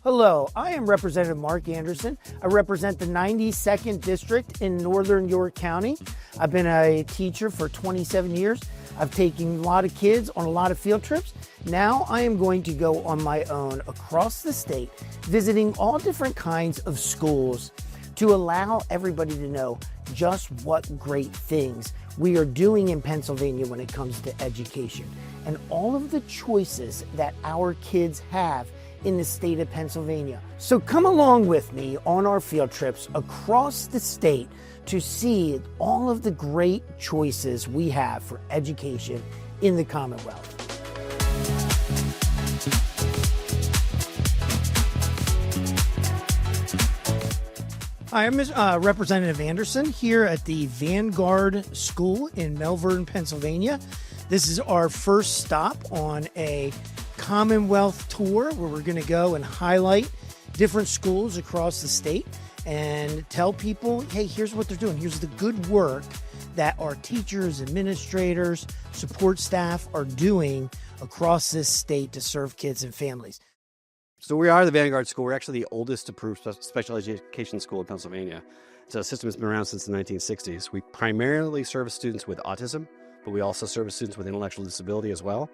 Hello, I am Representative Mark Anderson. I represent the 92nd District in Northern York County. I've been a teacher for 27 years. I've taken a lot of kids on a lot of field trips. Now I am going to go on my own across the state, visiting all different kinds of schools to allow everybody to know just what great things we are doing in Pennsylvania when it comes to education and all of the choices that our kids have in the state of Pennsylvania. So come along with me on our field trips across the state to see all of the great choices we have for education in the Commonwealth. Hi, I'm Representative Anderson here at the Vanguard School in Malvern, Pennsylvania. This is our first stop on a Commonwealth tour where we're going to go and highlight different schools across the state and tell people, hey, here's what they're doing. Here's the good work that our teachers, administrators, support staff are doing across this state to serve kids and families. So we are the Vanguard School. We're actually the oldest approved special education school in Pennsylvania. It's a system that's been around since the 1960s. We primarily service students with autism, but we also service students with intellectual disability as well.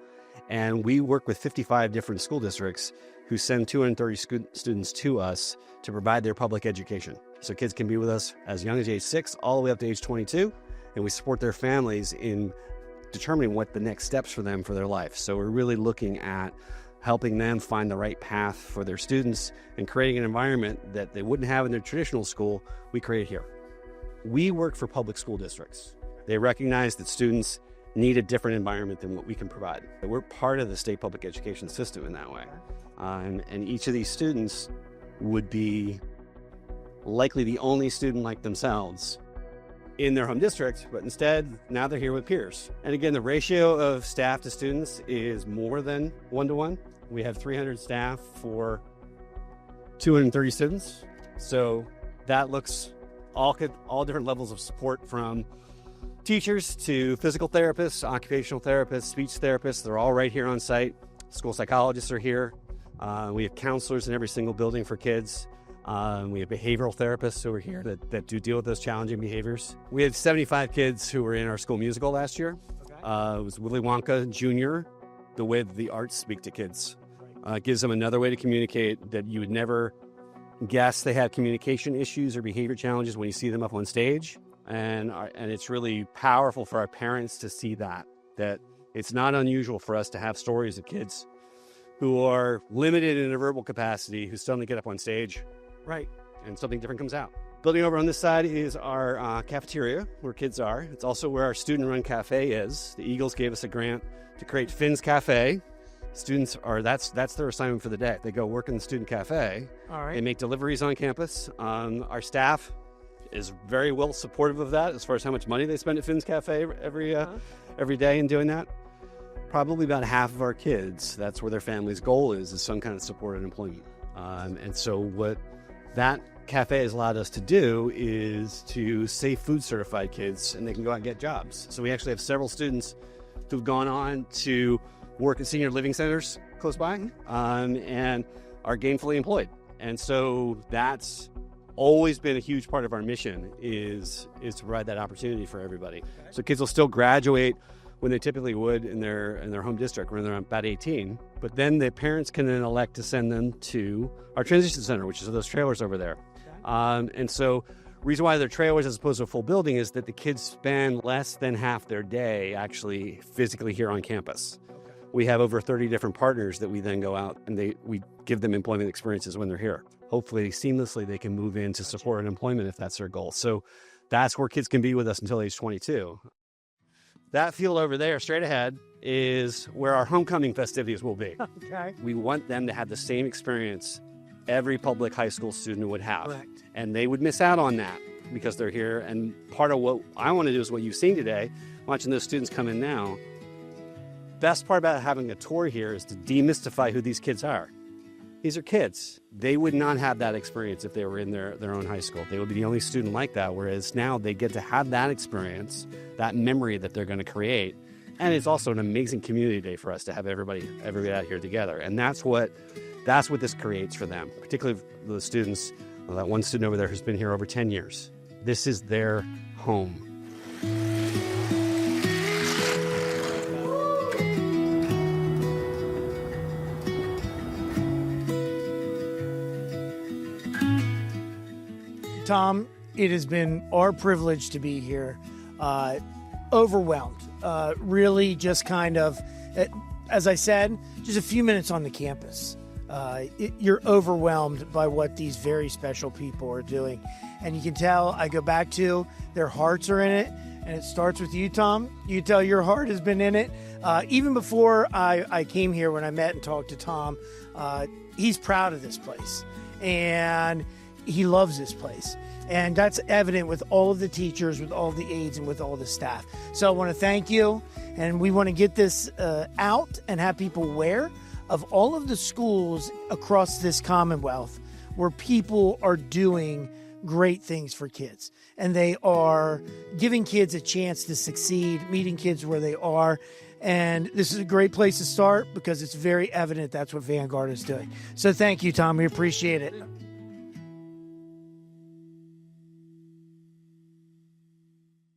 And we work with 55 different school districts who send 230 students to us to provide their public education. So kids can be with us as young as age 6 all the way up to age 22, and we support their families in determining what the next steps for them for their life. So we're really looking at helping them find the right path for their students and creating an environment that they wouldn't have in their traditional school, we create here. We work for public school districts. They recognize that students need a different environment than what we can provide. We're part of the state public education system in that way. And each of these students would be likely the only student like themselves in their home district, but instead, now they're here with peers. And again, the ratio of staff to students is more than 1-to-1. We have 300 staff for 230 students. So that looks all different levels of support, from teachers to physical therapists, occupational therapists, speech therapists. They're all right here on site. School psychologists are here. We have counselors in every single building for kids. We have behavioral therapists who are here that do deal with those challenging behaviors. We had 75 kids who were in our school musical last year. Okay. It was Willy Wonka Jr., the way that the arts speak to kids. It gives them another way to communicate that you would never guess they have communication issues or behavior challenges when you see them up on stage. And it's really powerful for our parents to see that it's not unusual for us to have stories of kids who are limited in a verbal capacity who suddenly get up on stage, right, and something different comes out. Building over on this side is our cafeteria, where kids are. It's also where our student-run cafe is. The Eagles gave us a grant to create Finn's Cafe. Students that's their assignment for the day. They go work in the student cafe. All right. They make deliveries on campus. Our staff is very well supportive of that as far as how much money they spend at Finn's Cafe every day in doing that. Probably about half of our kids, that's where their family's goal is some kind of supported employment. And so what that cafe has allowed us to do is to safe food certified kids, and they can go out and get jobs. So we actually have several students who've gone on to work at senior living centers close by and are gainfully employed. And so that's always been a huge part of our mission is to provide that opportunity for everybody. Okay. So kids will still graduate when they typically would in their home district when they're about 18, but then the parents can then elect to send them to our transition center, which is those trailers over there. Okay. And so reason why they're trailers as opposed to a full building is that the kids spend less than half their day actually physically here on campus. Okay. We have over 30 different partners that we then go out and we give them employment experiences when they're here. Hopefully seamlessly they can move into support and employment if that's their goal. So that's where kids can be with us until age 22. That field over there, straight ahead, is where our homecoming festivities will be. Okay. We want them to have the same experience every public high school student would have. Correct. And they would miss out on that because they're here. And part of what I want to do is what you've seen today, watching those students come in now. Best part about having a tour here is to demystify who these kids are. These are kids. They would not have that experience if they were in their own high school. They would be the only student like that, whereas now they get to have that experience, that memory that they're going to create. And it's also an amazing community day for us to have everybody out here together. And that's what That's what this creates for them, particularly the students. That one student over there who's been here over 10 years. This is their home. Tom, it has been our privilege to be here. Overwhelmed. Really just kind of, as I said, just a few minutes on the campus. You're overwhelmed by what these very special people are doing. And you can tell, I go back to, their hearts are in it. And it starts with you, Tom. You can tell your heart has been in it. Even before I came here, when I met and talked to Tom, he's proud of this place. And he loves this place. And that's evident with all of the teachers, with all of the aides, and with all the staff. So I want to thank you. And we want to get this out and have people aware of all of the schools across this Commonwealth where people are doing great things for kids. And they are giving kids a chance to succeed, meeting kids where they are. And this is a great place to start because it's very evident that's what Vanguard is doing. So thank you, Tom. We appreciate it.